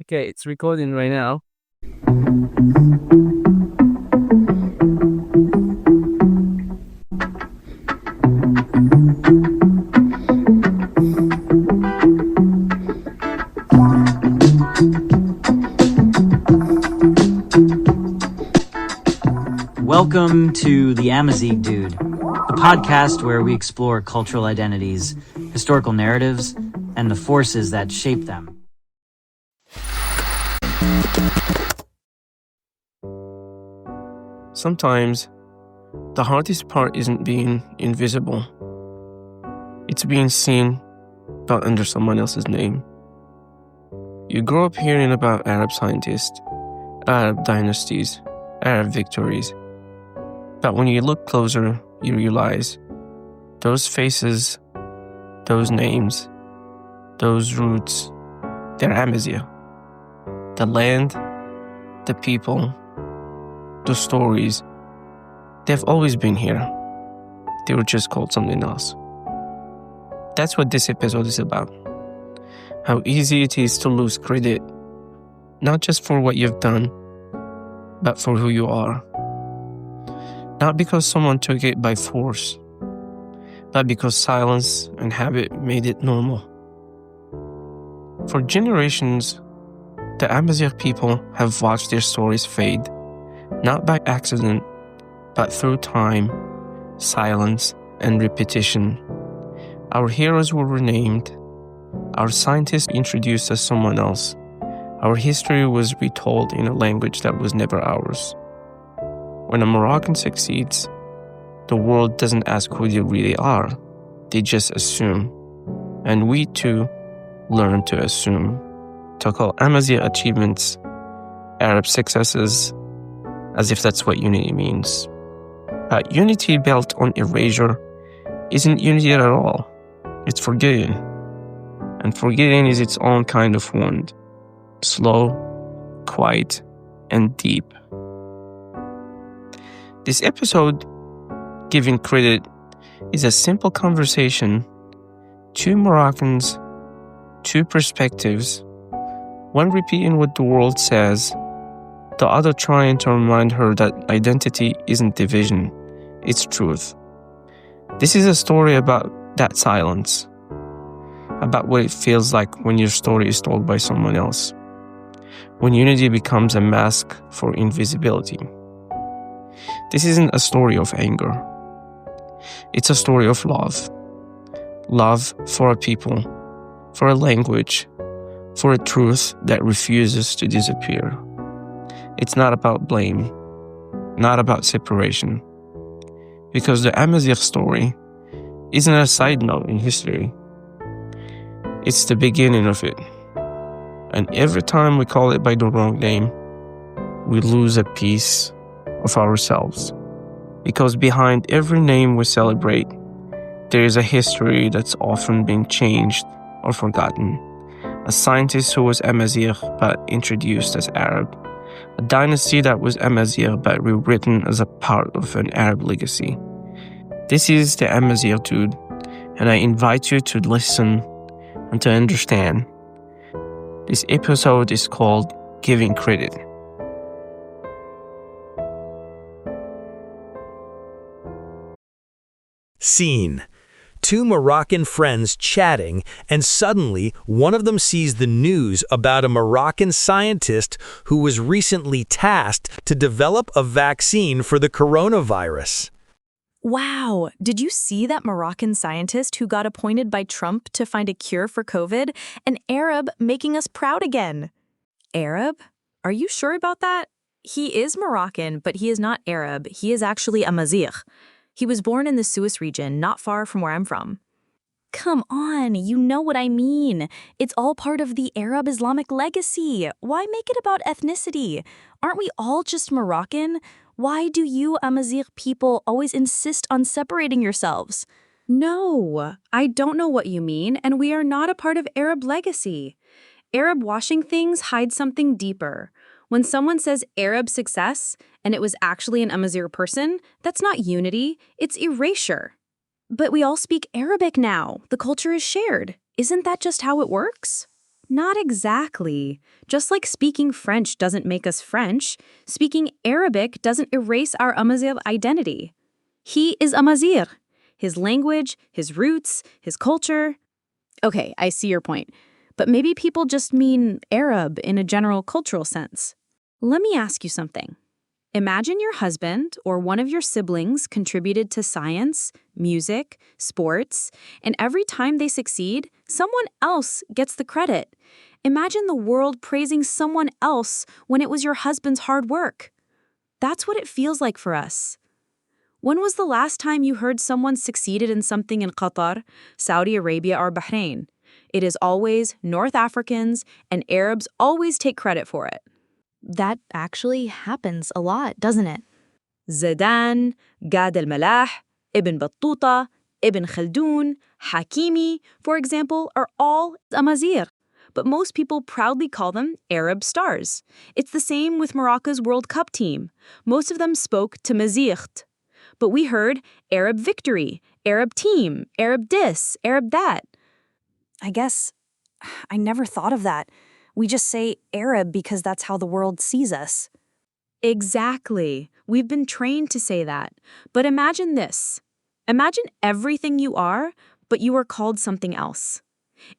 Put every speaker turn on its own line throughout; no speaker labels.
Okay, it's recording right now.
Welcome to the Amazigh Dude, the podcast where we explore cultural identities, historical narratives, and the forces that shape them.
Sometimes, the hardest part isn't being invisible. It's being seen, but under someone else's name. You grow up hearing about Arab scientists, Arab dynasties, Arab victories. But when you look closer, you realize those faces, those names, those roots, they're Amazigh. The land, the people, the stories, they've always been here. They were just called something else. That's what this episode is about. How easy it is to lose credit, not just for what you've done, but for who you are. Not because someone took it by force, but because silence and habit made it normal. For generations, the Amazigh people have watched their stories fade, not by accident, but through time, silence, and repetition. Our heroes were renamed, our scientists introduced as someone else, our history was retold in a language that was never ours. When a Moroccan succeeds, the world doesn't ask who they really are, they just assume. And we too learn to assume, to call Amazigh achievements Arab successes, as if that's what unity means. But unity built on erasure isn't unity at all. It's forgetting. And forgetting is its own kind of wound. Slow, quiet, and deep. This episode, Giving Credit, is a simple conversation. Two Moroccans, two perspectives, one repeating what the world says, the other trying to remind her that identity isn't division, it's truth. This is a story about that silence, about what it feels like when your story is told by someone else, when unity becomes a mask for invisibility. This isn't a story of anger. It's a story of love. Love for a people, for a language, for a truth that refuses to disappear. It's not about blame, not about separation. Because the Amazigh story isn't a side note in history. It's the beginning of it. And every time we call it by the wrong name, we lose a piece of ourselves. Because behind every name we celebrate, there is a history that's often been changed or forgotten. A scientist who was Amazigh but introduced as Arab. A dynasty that was Amazigh but rewritten as a part of an Arab legacy. This is the Amazigh Dude, and I invite you to listen and to understand. This episode is called Giving Credit.
Scene: two Moroccan friends chatting, and suddenly one of them sees the news about a Moroccan scientist who was recently tasked to develop a vaccine for the coronavirus.
Wow, did you see that Moroccan scientist who got appointed by Trump to find a cure for COVID? An Arab making us proud again. Arab? Are you sure about that? He is Moroccan, but he is not Arab. He is actually Amazigh. He was born in the Suez region, not far from where I'm from. Come on, you know what I mean. It's all part of the Arab Islamic legacy. Why make it about ethnicity? Aren't we all just Moroccan? Why do you Amazigh people always insist on separating yourselves?
No, I don't know what you mean, and we are not a part of Arab legacy. Arab washing things hides something deeper. When someone says Arab success, and it was actually an Amazigh person, that's not unity, it's erasure.
But we all speak Arabic now. The culture is shared. Isn't that just how it works?
Not exactly. Just like speaking French doesn't make us French, speaking Arabic doesn't erase our Amazigh identity. He is Amazigh. His language, his roots, his culture. Okay, I see your point. But maybe people just mean Arab in a general cultural sense. Let me ask you something. Imagine your husband or one of your siblings contributed to science, music, sports, and every time they succeed, someone else gets the credit. Imagine the world praising someone else when it was your husband's hard work. That's what it feels like for us. When was the last time you heard someone succeeded in something in Qatar, Saudi Arabia, or Bahrain? It is always North Africans, and Arabs always take credit for it.
That actually happens a lot, doesn't it?
Zidane, Gad al-Malah, Ibn Battuta, Ibn Khaldun, Hakimi, for example, are all Amazigh. But most people proudly call them Arab stars. It's the same with Morocco's World Cup team. Most of them spoke to Mazigh. But we heard Arab victory, Arab team, Arab this, Arab that.
I guess I never thought of that. We just say Arab because that's how the world sees us.
Exactly. We've been trained to say that. But imagine this. Imagine everything you are, but you are called something else.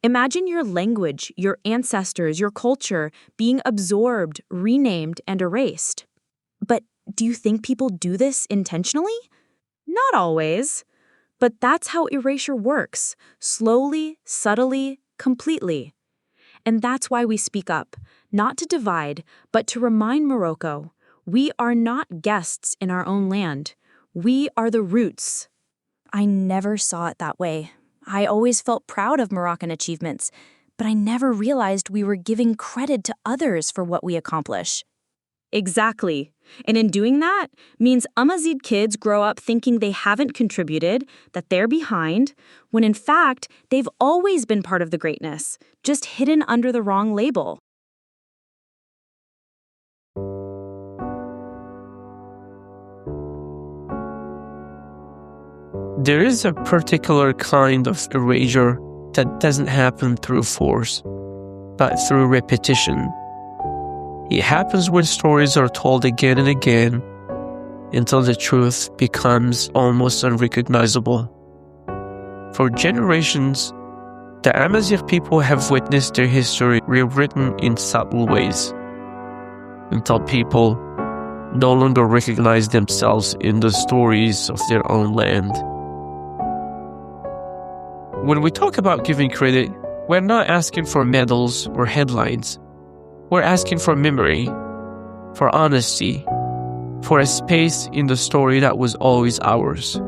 Imagine your language, your ancestors, your culture being absorbed, renamed, and erased.
But do you think people do this intentionally?
Not always. But that's how erasure works. Slowly, subtly, completely. And that's why we speak up, not to divide, but to remind Morocco, we are not guests in our own land. We are the roots.
I never saw it that way. I always felt proud of Moroccan achievements, but I never realized we were giving credit to others for what we accomplish.
Exactly. And in doing that, means Amazigh kids grow up thinking they haven't contributed, that they're behind, when in fact, they've always been part of the greatness, just hidden under the wrong label.
There is a particular kind of erasure that doesn't happen through force, but through repetition. It happens when stories are told again and again until the truth becomes almost unrecognizable. For generations, the Amazigh people have witnessed their history rewritten in subtle ways until people no longer recognize themselves in the stories of their own land. When we talk about giving credit, we're not asking for medals or headlines. We're asking for memory, for honesty, for a space in the story that was always ours.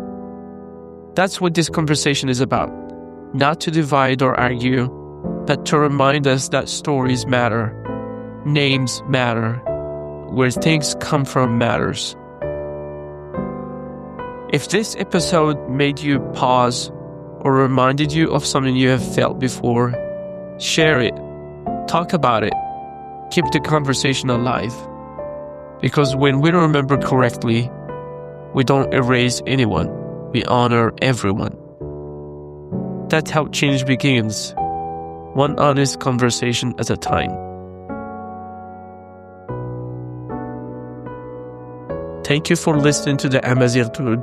That's what this conversation is about. Not to divide or argue, but to remind us that stories matter, names matter, where things come from matters. If this episode made you pause or reminded you of something you have felt before, share it, talk about it. Keep the conversation alive. Because when we remember correctly, we don't erase anyone, we honor everyone. That's how change begins, one honest conversation at a time. Thank you for listening to the Amazigh Dude.